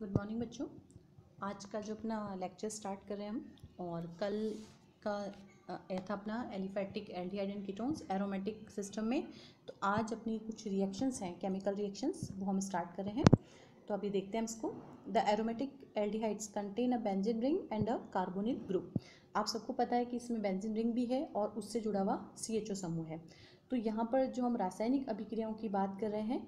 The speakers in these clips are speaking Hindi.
गुड मॉर्निंग बच्चों। आज का जो अपना लेक्चर स्टार्ट कर रहे हैं हम, और कल का था अपना aliphatic aldehyde and ketones aromatic system में। तो आज अपनी कुछ रिएक्शंस हैं, केमिकल रिएक्शंस, वो हम स्टार्ट कर रहे हैं। तो अभी देखते हैं हम इसको। The aromatic aldehydes contain a benzene ring and a carbonyl group. आप सबको पता है कि इसमें बेंजीन रिंग भी है और उससे जुड़ा हुआ CHO समूह है। तो यहाँ पर जो हम रासायनिक अभिक्रियाओं की बात कर रहे हैं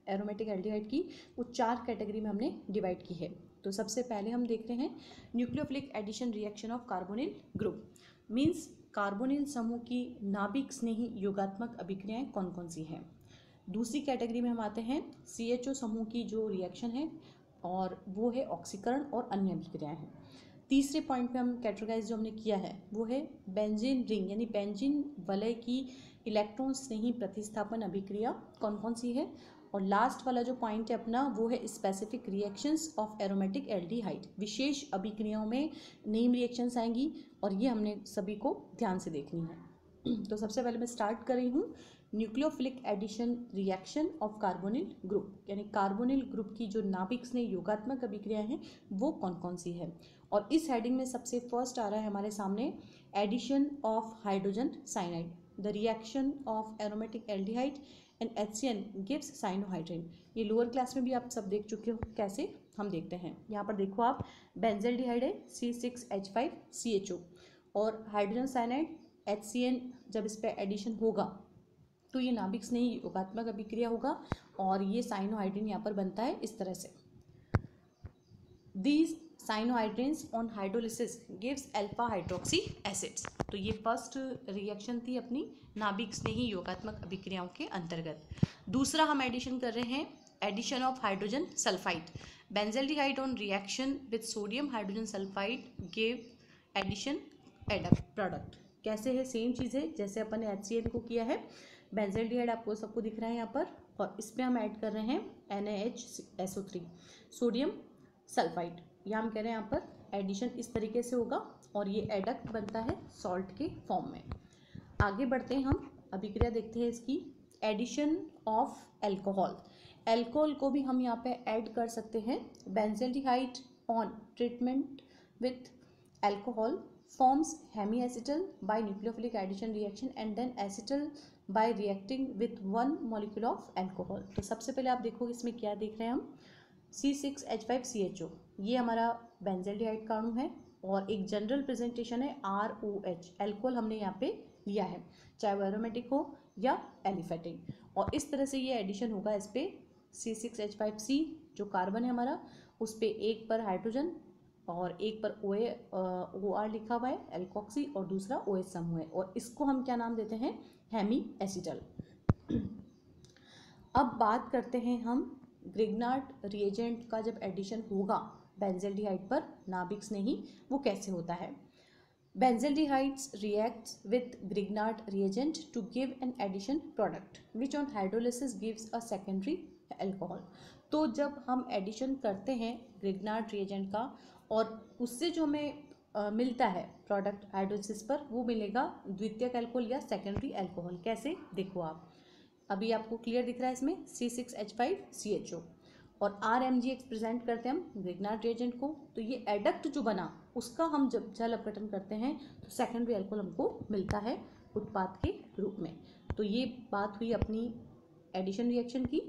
एरोमेटिक एल्डिहाइड की, वो 4 कैटेगरी में हमने डिवाइड की है। तो सबसे पहले हम देख रहे हैं nucleophilic addition reaction of carbonyl group. Means carbonyl समूह की नाभिक स्नेही योगात्मक अभिक्रियाएं कौन कौन सी हैं। दूसरी कैटेगरी में हम आते हैं CHO समूह की जो रिएक्शन है, और वो है ऑक्सीकरण और अन्य अभिक्रियाएं हैं। तीसरे पॉइंट पे हम कैटेगराइज जो हमने किया है वो है बेंजीन रिंग यानी बेंजीन वलय की इलेक्ट्रॉन स्नेही प्रतिस्थापन अभिक्रिया कौन कौन सी है। और लास्ट वाला जो पॉइंट है अपना वो है specific reactions of aromatic aldehyde. विशेष अभिक्रियाओं में नेम रिएक्शंस आएंगी और ये हमने सभी को ध्यान से देखनी है। तो सबसे पहले मैं स्टार्ट कर रही हूँ nucleophilic addition reaction of carbonyl group, यानी कार्बोनिल ग्रुप की जो नाभिक स्नेह योगात्मक अभिक्रिया हैं वो कौन कौन सी है। और इस हेडिंग में सबसे फर्स्ट आ रहा है हमारे सामने addition of hydrogen cyanide, the reaction of aromatic aldehyde and HCN gives cyanohydrin. ये लोअर क्लास में भी आप सब देख चुके हो, कैसे हम देखते हैं। यहाँ पर देखो आप, बेंजल्डिहाइड है C6H5CHO, और हाइड्रोजन साइनाइड HCN जब इस पर एडिशन होगा तो ये नाभिक स्नेही योगात्मक अभिक्रिया होगा और ये साइनोहाइड्रिन यहाँ पर बनता है इस तरह से। These cyanohydrins on hydrolysis gives alpha hydroxy acids. तो ये फर्स्ट रिएक्शन थी अपनी नाभिक स्नेही योगात्मक अभिक्रियाओं के अंतर्गत। दूसरा हम एडिशन कर रहे हैं addition of hydrogen sulphide. Benzaldehyde on reaction with sodium hydrogen sulphide give addition product. कैसे है, सेम चीज़ है जैसे अपन ने HCN को किया है। बेंजल्डिहाइड आपको सबको दिख रहा है यहाँ पर, और इसमें हम ऐड कर रहे हैं NaHSO3 सोडियम सल्फाइड। या हम कह रहे हैं यहाँ पर एडिशन इस तरीके से होगा और ये एडक्ट बनता है सॉल्ट के फॉर्म में। आगे बढ़ते हैं, हम अभिक्रिया देखते हैं इसकी एडिशन ऑफ एल्कोहल। एल्कोहल को भी हम यहाँ पे ऐड कर सकते हैं। Benzaldehyde on treatment with alcohol forms hemiacetal by nucleophilic addition reaction and then acetal by reacting with one molecule of alcohol। तो सबसे पहले आप देखो इसमें क्या देख रहे हैं हम, C6H5CHO, ये हमारा बेंजल्डिहाइड का अणु है और एक जनरल प्रेजेंटेशन है ROH। एल्कोहल हमने यहाँ पे लिया है, चाहे वो एरोमेटिक हो या एलिफेटिक, और इस तरह से ये एडिशन होगा इस पे C6H5C जो कार्बन है हमारा, उस पे एक पर हाइड्रोजन और एक पर OR लिखा हुआ है एल्कोक्सी, और दूसरा OH समूह है, और इसको हम क्या नाम देते हैं, हेमी एसिटल। अब बात करते हैं हम ग्रिग्नार्ड रिएजेंट का जब एडिशन होगा बेंजल्डिहाइड पर नाभिक स्नेही, वो कैसे होता है। Benzaldehydes reacts with Grignard reagent to give an addition product which on hydrolysis gives a secondary alcohol. तो जब हम एडिशन करते हैं ग्रिग्नार्ड रिएजेंट का और उससे जो हमें मिलता है प्रोडक्ट हाइड्रोलिसिस पर, वो मिलेगा द्वितीयक एल्कोहल या सेकेंडरी एल्कोहल। कैसे, देखो आप, अभी आपको क्लियर दिख रहा है इसमें C6H5CHO और RMgX प्रेजेंट करते हैं हम ग्रिग्नार्ड रिएजेंट को। तो ये एडक्ट जो बना उसका हम जब जल अपघटन करते हैं तो सेकेंडरी एल्कोहल हमको मिलता है उत्पाद के रूप में। तो ये बात हुई अपनी एडिशन रिएक्शन की,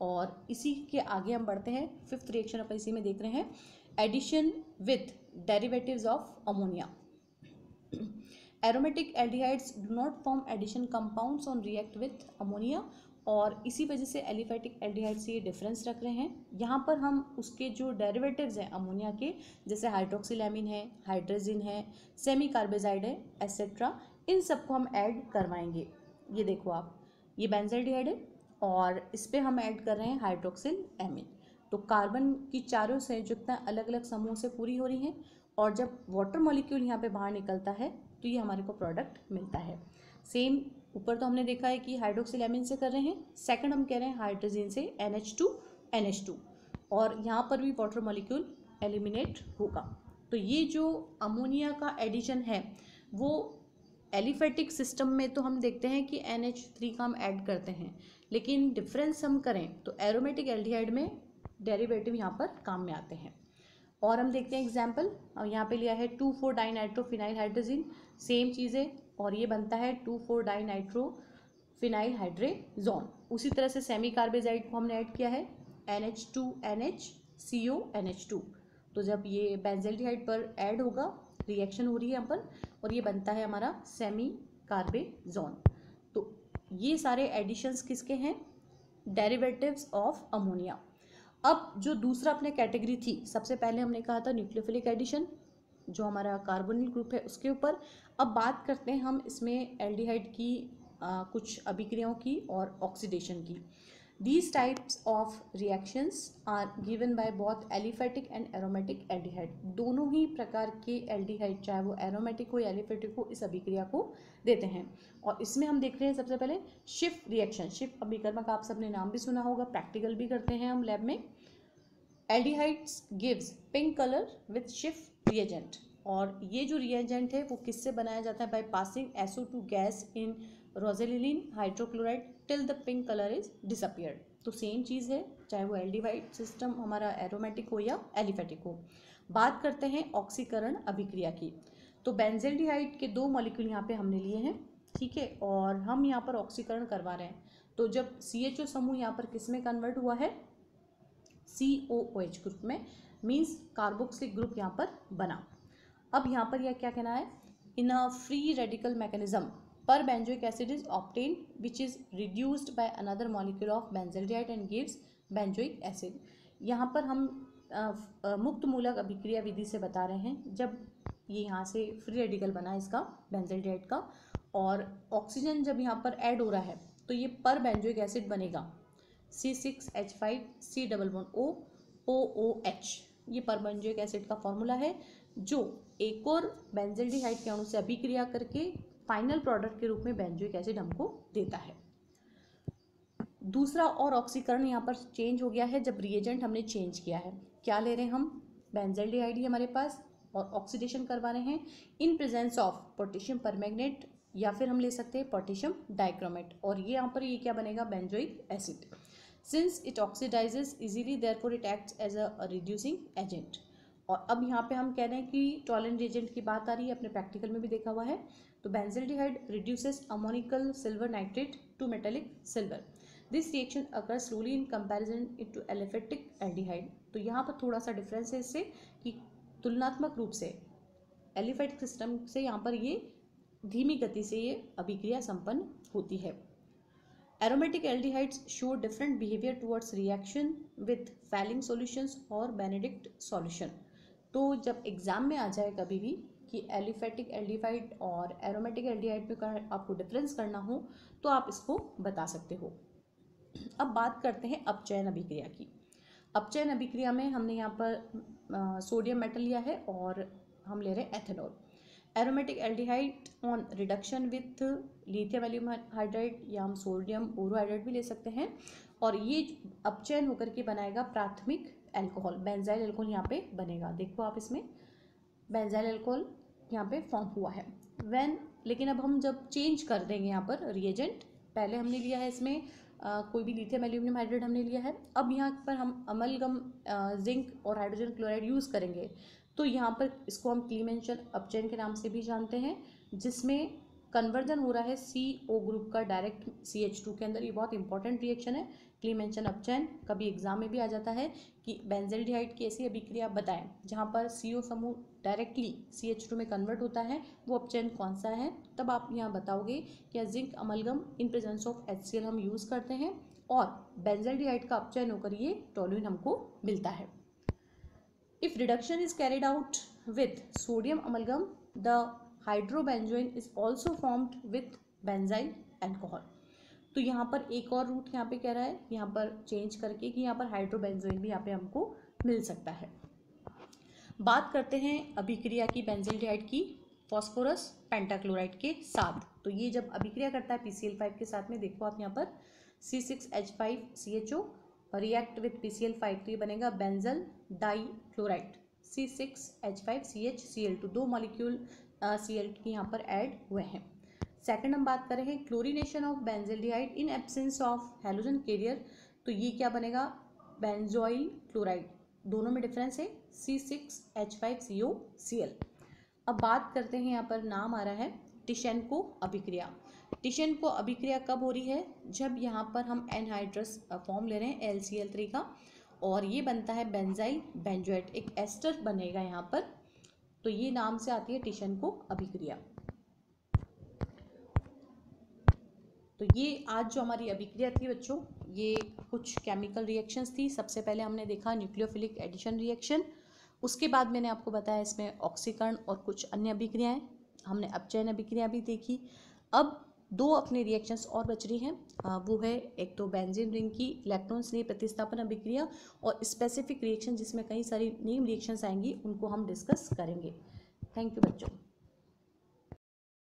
और इसी के आगे हम बढ़ते हैं। फिफ्थ रिएक्शन अपन इसी में देख रहे हैं, addition with derivatives of ammonia. Aromatic aldehydes do not form addition compounds on react with ammonia, और इसी वजह से एलिफैटिक एल्डिहाइड से ये डिफरेंस रख रहे हैं। यहाँ पर हम उसके जो डेरिवेटिव्स हैं अमोनिया के, जैसे हाइड्रोक्सिलैमिन है, हाइड्रोजिन है, सेमी कार्बेजाइड है, एसेट्रा, इन सबको हम ऐड करवाएंगे। ये देखो आप, ये बेंजल्डिहाइड है और इस पर हम ऐड कर रहे हैं हाइड्रोक्सिल एमिन। तो कार्बन की चारों संयुक्तताएं अलग अलग समूहों से पूरी हो रही हैं, और जब वाटर मॉलिक्यूल यहाँ पे बाहर निकलता है तो ये हमारे को प्रोडक्ट मिलता है। सेम ऊपर तो हमने देखा है कि हाइड्रोक्सिलैमिन से कर रहे हैं, सेकंड हम कह रहे हैं हाइड्रोजन से NH2, और यहाँ पर भी वाटर मॉलिक्यूल एलिमिनेट होगा। तो ये जो अमोनिया का एडिशन है वो एलिफेटिक सिस्टम में तो हम देखते हैं कि NH3 का हम ऐड करते हैं, लेकिन डिफरेंस हम करें तो एरोमेटिक एल्डिहाइड में डेरिवेटिव यहाँ पर काम में आते हैं। और हम देखते हैं एग्जाम्पल, यहाँ पे लिया है 2,4-डाइनाइट्रोफिनाइल हाइड्रोजिन, सेम चीज़ है और ये बनता है 2,4-डाइनाइट्रोफिनाइल हाइड्रेजोन। उसी तरह से सेमी कार्बेजाइड को हमने ऐड किया है NH2NHCONH2, तो जब ये बेंजल्डिहाइड पर ऐड होगा, रिएक्शन हो रही है यहाँ पर और ये बनता है हमारा सेमी कार्बेजोन। तो ये सारे एडिशंस किसके हैं? Derivatives of ammonia. अब जो दूसरा अपने कैटेगरी थी, सबसे पहले हमने कहा था न्यूक्लियोफिलिक एडिशन जो हमारा कार्बोनिल ग्रुप है उसके ऊपर। अब बात करते हैं हम इसमें एल्डिहाइड की कुछ अभिक्रियाओं की और ऑक्सीडेशन की। These types of reactions are given by both aliphatic and aromatic aldehyde। दोनों ही प्रकार के एल्डिहाइड, चाहे वो एरोमेटिक हो या एलिफेटिक हो, इस अभिक्रिया को देते हैं। और इसमें हम देख रहे हैं सबसे पहले शिफ रिएक्शन। शिफ अभिकर्मक आप सबने नाम भी सुना होगा, प्रैक्टिकल भी करते हैं हम लैब में। Aldehydes gives pink colour with Schiff reagent, और ये जो रिएजेंट है वो किससे बनाया जाता है? By passing SO2 gas in rosaniline hydrochloride till the pink colour is disappeared. तो सेम चीज़ है, चाहे वो एल्डिहाइड सिस्टम हमारा एरोमेटिक हो या एलिफेटिक हो। बात करते हैं ऑक्सीकरण अभिक्रिया की। तो बेंजल्डिहाइड के 2 मॉलिक्यूल यहाँ पे हमने लिए हैं, ठीक है, और हम यहाँ पर ऑक्सीकरण करवा रहे हैं। तो जब CHO समूह यहाँ पर किस में कन्वर्ट हुआ है? COOH ग्रुप में, मीन्स कार्बोक्सिलिक ग्रुप यहाँ पर बना। अब यहाँ पर यह क्या कहना है? In a free radical mechanism per benzoic acid is obtained which is reduced by another molecule of benzaldehyde and gives benzoic acid। यहाँ पर हम मुक्त मूलक अभिक्रिया विधि से बता रहे हैं, जब ये यहाँ से फ्री रेडिकल बना इसका बेंजल्डिहाइड का, और ऑक्सीजन जब यहाँ पर ऐड हो रहा है तो ये पर बेंजोइक एसिड बनेगा C6H5COOH। ये पर बेंजोइक एसिड का फॉर्मूला है जो एक और बेंजल्डिहाइड के अणु से अभिक्रिया करके फाइनल प्रोडक्ट के रूप में बेंजोइक एसिड हमको देता है। दूसरा और ऑक्सीकरण यहाँ पर चेंज हो गया है जब रिएजेंट हमने चेंज किया है। क्या ले रहे हैं हम? बेंजल्डिहाइड ही हमारे पास, और ऑक्सीडेशन करवा रहे हैं in presence of potassium permanganate, या फिर हम ले सकते हैं पोटेशियम डाइक्रोमेट, और ये यहाँ पर ये क्या बनेगा? Benzoic acid. Since it oxidises easily therefore it acts as a reducing agent. और अब यहाँ पे हम कह रहे हैं कि टॉलरेंट एजेंट की बात आ रही है, अपने प्रैक्टिकल में भी देखा हुआ है। तो benzaldehyde reduces ammoniacal silver nitrate to metallic silver. This reaction occur slowly in comparison to aliphatic aldehyde. तो यहाँ पर थोड़ा सा डिफरेंस है इससे कि तुलनात्मक रूप से एलिफेटिक सिस्टम से यहाँ पर ये धीमी गति से ये अभिक्रिया संपन्न होती है। Aromatic aldehydes show different behaviour towards reaction with falling solutions और बेनेडिक्ट सॉल्यूशन। तो जब एग्जाम में आ जाए कभी भी कि एलिफेटिक एल्डिहाइड और एरोमेटिक एल्डिहाइड में आपको डिफरेंस करना हो तो आप इसको बता सकते हो। अब बात करते हैं अपचयन अभिक्रिया की। अपचयन अभिक्रिया में हमने यहाँ पर सोडियम मेटल लिया है और हम ले रहे हैं ethanol. Aromatic aldehyde on reduction with lithium aluminium hydride, या हम सोडियम बोरोहाइड्राइड भी ले सकते हैं, और ये अपचयन होकर के बनाएगा प्राथमिक एल्कोहल, बेंजाइल एल्कोहल यहाँ पे बनेगा। देखो आप इसमें बेंजाइल एल्कोहल यहाँ पे फॉर्म हुआ है व्हेन। लेकिन अब हम जब चेंज कर देंगे यहाँ पर रिएजेंट, पहले हमने लिया है इसमें कोई भी लिथियम एल्यूमिनियम हाइड्राइड हमने लिया है, अब यहाँ पर हम अमलगम जिंक और हाइड्रोजन क्लोराइड यूज़ करेंगे। तो यहाँ पर इसको हम क्लीमेंशन अपचयन के नाम से भी जानते हैं, जिसमें कन्वर्जन हो रहा है CO ग्रुप का डायरेक्ट CH2 के अंदर। ये बहुत इंपॉर्टेंट रिएक्शन है क्लीमेंशन अपचयन। कभी एग्जाम में भी आ जाता है कि बेंजल्डिहाइड की ऐसी अभिक्रिया बताएं जहाँ पर CO समूह डायरेक्टली CH2 में कन्वर्ट होता है, वो अपचयन कौन सा है। तब आप यहाँ बताओगे कि zinc amalgam in presence of HCl हम यूज़ करते हैं, और बेंजल्डिहाइड का अपचयन होकर ये टोल्यूइन हमको मिलता है। If reduction is carried out with sodium amalgam, the hydrobenzoin is also formed with benzyl alcohol। तो यहाँ पर एक और रूट यहाँ पे कह रहा है, यहाँ पर चेंज करके कि यहाँ पर हाइड्रोबेंजोइन भी यहाँ पे हमको मिल सकता है। बात करते हैं अभिक्रिया की बेंजल्डिहाइड की फॉस्फोरस पेंटाक्लोराइड के साथ। तो ये जब अभिक्रिया करता है PCl5 के साथ में, देखो आप यहाँ पर C6H5CHO रिएक्ट विथ PCl5, तो ये बनेगा benzyl dichloride C6H5CHCl2, 2 molecule Cl की यहाँ पर ऐड हुए हैं। सेकंड हम बात कर रहे हैं chlorination of benzaldehyde in absence of halogen carrier. तो ये क्या बनेगा? बेंजोइल क्लोराइड, दोनों में डिफरेंस है, C6H5COCl। अब बात करते हैं, यहाँ पर नाम आ रहा है टिशेन्को अभिक्रिया। टिशेन्को अभिक्रिया कब हो रही है? जब यहाँ पर हम एनहाइड्रस फॉर्म ले रहे हैं LCl3 का, और ये बनता है बेंजाइल बेंजोएट, एक एस्टर बनेगा यहाँ पर, तो ये नाम से आती है टिशेन्को अभिक्रिया। तो ये आज जो हमारी अभिक्रिया थी बच्चों, ये कुछ केमिकल रिएक्शंस थी। सबसे पहले हमने देखा न्यूक्लियोफिलिक एडिशन रिएक्शन, उसके बाद मैंने आपको बताया इसमें ऑक्सीकरण और कुछ अन्य अभिक्रियाएं, हमने अपचयन अभिक्रिया भी देखी। अब दो अपनी रिएक्शंस और बच रही हैं, वो है एक तो बेंजीन रिंग की इलेक्ट्रॉन स्नेह प्रतिस्थापन अभिक्रिया, और स्पेसिफिक रिएक्शन जिसमें कई सारी नेम रिएक्शंस आएंगी, उनको हम डिस्कस करेंगे। थैंक यू बच्चों।